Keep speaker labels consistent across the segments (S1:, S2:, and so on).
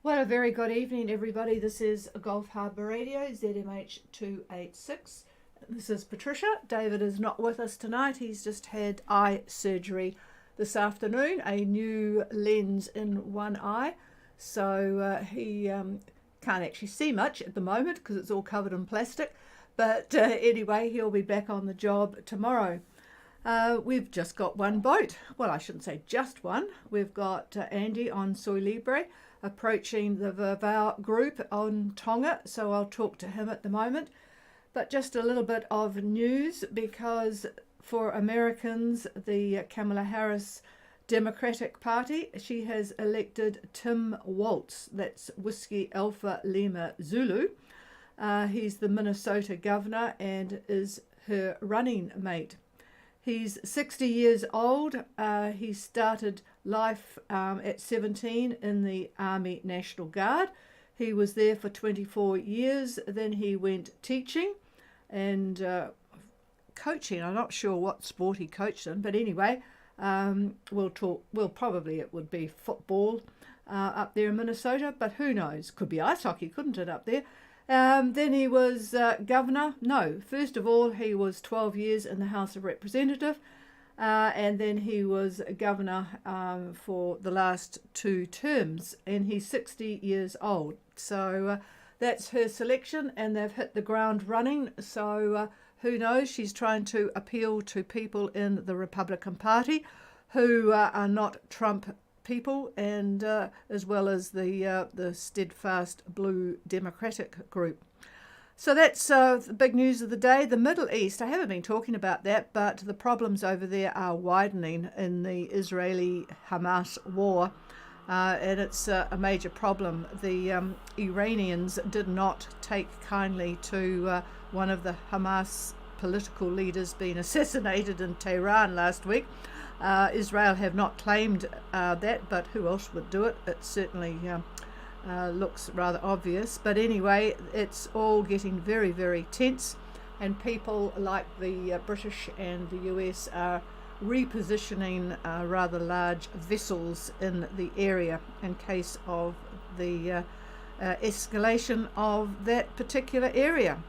S1: Well, a very good evening, everybody. This is Gulf Harbour Radio, ZMH 286. This is Patricia. David is not with us tonight. He's just had eye surgery this afternoon, a new lens in one eye. So he can't actually see much at the moment because it's all covered in plastic. But anyway, he'll be back on the job tomorrow. We've just got one boat. Well, I shouldn't say just one. We've got Andy on Soy Libre approaching the Vavau group on Tonga, so I'll talk to him at the moment. But just a little bit of news, because for Americans, the Kamala Harris Democratic Party, she has elected Tim Walz, that's Whiskey Alpha Lima Zulu. He's the Minnesota governor and is her running mate. He's 60 years old. He started life at 17 in the Army National Guard. He was there for 24 years. Then he went teaching and coaching. I'm not sure what sport he coached in, but anyway, we'll talk. Well, probably it would be football up there in Minnesota, but who knows? Could be ice hockey, couldn't it, up there? Then he was governor. No, first of all, he was 12 years in the House of Representatives, and then he was governor for the last two terms, and he's 60 years old. So that's her selection, and they've hit the ground running. So who knows? She's trying to appeal to people in the Republican Party who are not Trump people, and as well as the steadfast blue Democratic group. So that's the big news of the day. The Middle East, I haven't been talking about that, but the problems over there are widening in the Israeli-Hamas war, and it's a major problem. The Iranians did not take kindly to one of the Hamas political leaders being assassinated in Tehran last week. Israel have not claimed that, but who else would do it? It certainly looks rather obvious. But anyway, it's all getting very, very tense, and people like the British and the US are repositioning rather large vessels in the area in case of the escalation of that particular area.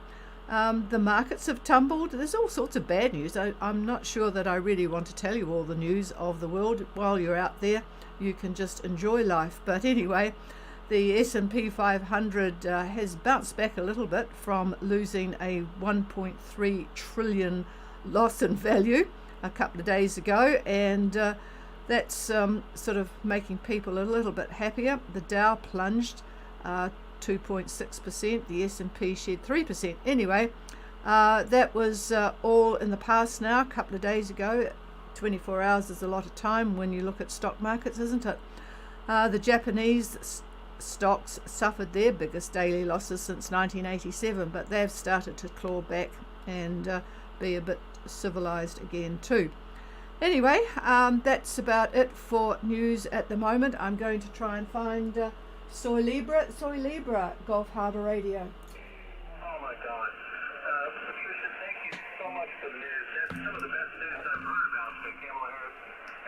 S1: The markets have tumbled. There's all sorts of bad news. I'm not sure that I really want to tell you all the news of the world. While you're out there, you can just enjoy life. But anyway, the S&P 500 has bounced back a little bit from losing a 1.3 trillion loss in value a couple of days ago, and that's sort of making people a little bit happier. The Dow plunged 2.6%, the S&P shed 3%. Anyway, that was all in the past now, a couple of days ago. 24 hours is a lot of time when you look at stock markets, isn't it? The Japanese stocks suffered their biggest daily losses since 1987, but they've started to claw back and be a bit civilized again too. Anyway, that's about it for news at the moment. I'm going to try and find Soy Libre, Gulf Harbour Radio.
S2: Oh my God. Patricia, thank you so much for the news. That's some of the best news I've heard about the Kamala Harris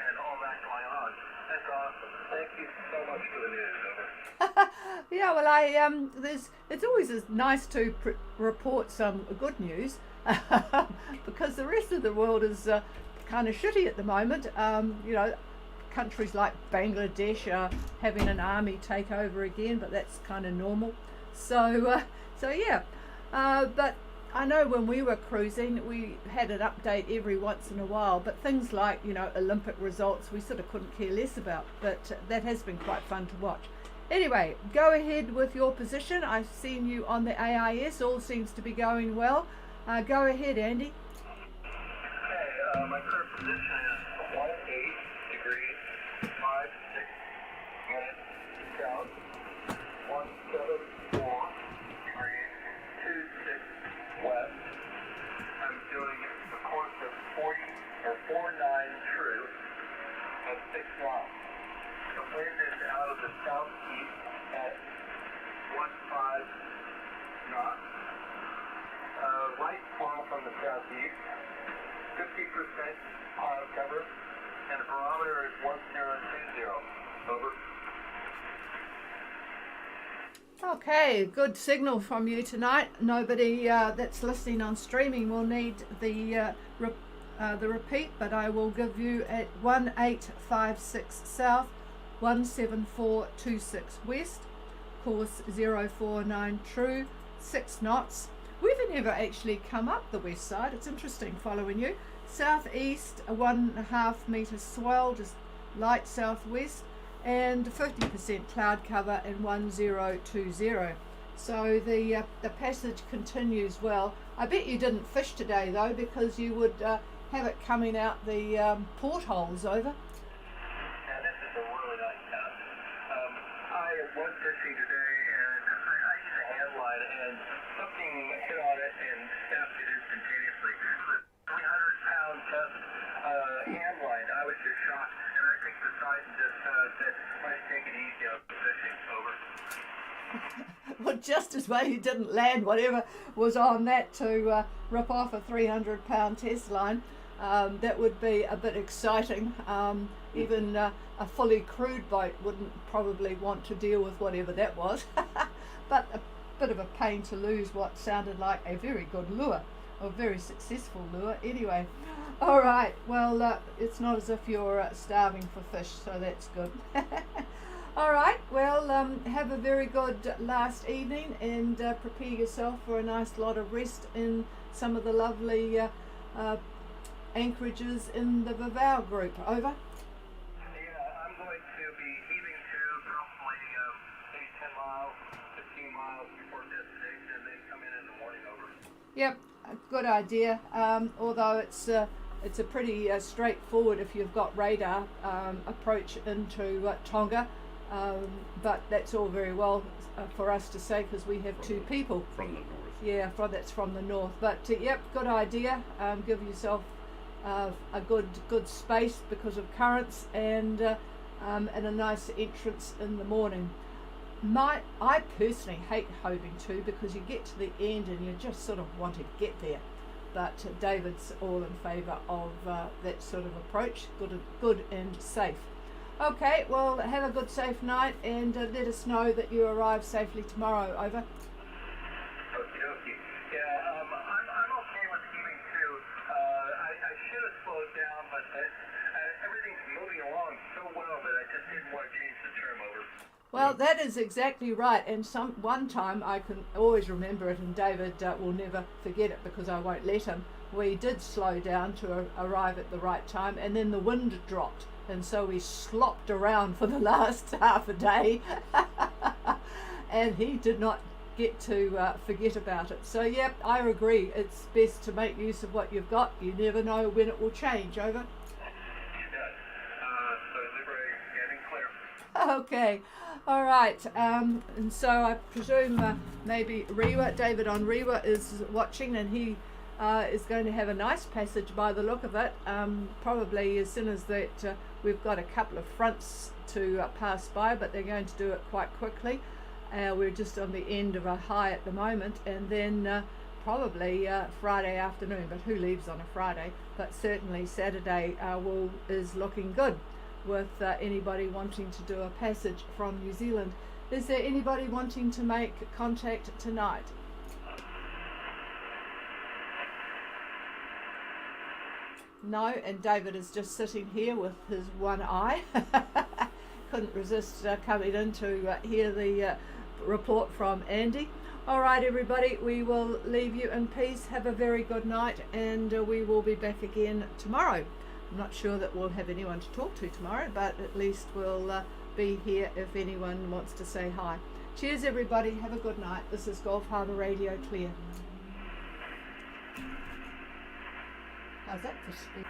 S2: and all that going on. That's awesome. Thank you so much for the news. Over.
S1: Yeah, well, it's always nice to report some good news because the rest of the world is kind of shitty at the moment. Countries like Bangladesh are having an army take over again, but that's kind of normal. So yeah. But I know when we were cruising, we had an update every once in a while, but things like, Olympic results, we sort of couldn't care less about, but that has been quite fun to watch. Anyway, go ahead with your position. I've seen you on the AIS. All seems to be going well. Go ahead, Andy.
S2: Okay, my current position is 18 degrees. 5, 6 minutes south, 174 degrees, 26 west. I'm doing a course of 49 true at 6 knots. The wind is out of the southeast at 15 knots. Light fall from the southeast, 50% cloud cover. And the barometer is 1020. Over.
S1: Okay, good signal from you tonight. Nobody that's listening on streaming will need the repeat, but I will give you at 1856 South, 17426 West, course 049 true, 6 knots. We've never actually come up the west side. It's interesting following you. Southeast, a 1.5 metre swell, just light southwest, and 50% cloud cover and 1020. So the passage continues well. I bet you didn't fish today though, because you would have it coming out the portholes over.
S2: Yeah, this is a really nice town. I was fishing today, and I used a hand line, and something hit on it and snapped it instantaneously. It was a 300-pound test hand line. I was just shocked, and I think the Titan just said, "Let's take it easy on fishing." Over.
S1: Well, just as well you didn't land whatever was on that to rip off a 300-pound test line. That would be a bit exciting. Even a fully crewed boat wouldn't probably want to deal with whatever that was. But a bit of a pain to lose what sounded like a very good lure, a very successful lure. Anyway, all right, well, it's not as if you're starving for fish, so that's good. All right, well, have a very good last evening, and prepare yourself for a nice lot of rest in some of the lovely anchorages in the Vavau group. Over.
S2: Yeah, I'm going to be heaving to probably maybe 10 miles, 15 miles before destination, and then come in the morning. Over.
S1: Yep, a good idea. Although it's a pretty straightforward if you've got radar approach into Tonga. But that's all very well for us to say because we have two people.
S3: From the north.
S1: Yeah, that's from the north. But yep, good idea. Give yourself a good space because of currents and a nice entrance in the morning. I personally hate hoving too because you get to the end and you just sort of want to get there. But David's all in favour of that sort of approach, good and safe. Okay, well, have a good safe night and let us know that you arrive safely tomorrow. Over.
S2: Okie dokie. Yeah, I'm okay with heaving too. I should have slowed down, but everything's moving along so well that I just didn't want to change the term. Over.
S1: Well, that is exactly right. And one time I can always remember it, and David will never forget it because I won't let him. We did slow down to arrive at the right time, and then the wind dropped. And so we slopped around for the last half a day and he did not get to forget about it. So yep, I agree, it's best to make use of what you've got. You never know when it will change. Over.
S2: So Liberty getting clear.
S1: Okay, all right, and so I presume maybe Rewa, David on Rewa is watching, and he is going to have a nice passage by the look of it. Probably as soon as that we've got a couple of fronts to pass by, but they're going to do it quite quickly. We're just on the end of a high at the moment, and then probably Friday afternoon, but who leaves on a Friday? But certainly Saturday is looking good with anybody wanting to do a passage from New Zealand. Is there anybody wanting to make contact tonight? No, and David is just sitting here with his one eye. Couldn't resist coming in to hear the report from Andy. All right, everybody, we will leave you in peace. Have a very good night, and we will be back again tomorrow. I'm not sure that we'll have anyone to talk to tomorrow, but at least we'll be here if anyone wants to say hi. Cheers, everybody. Have a good night. This is Gulf Harbour Radio Clear. How's that for speed?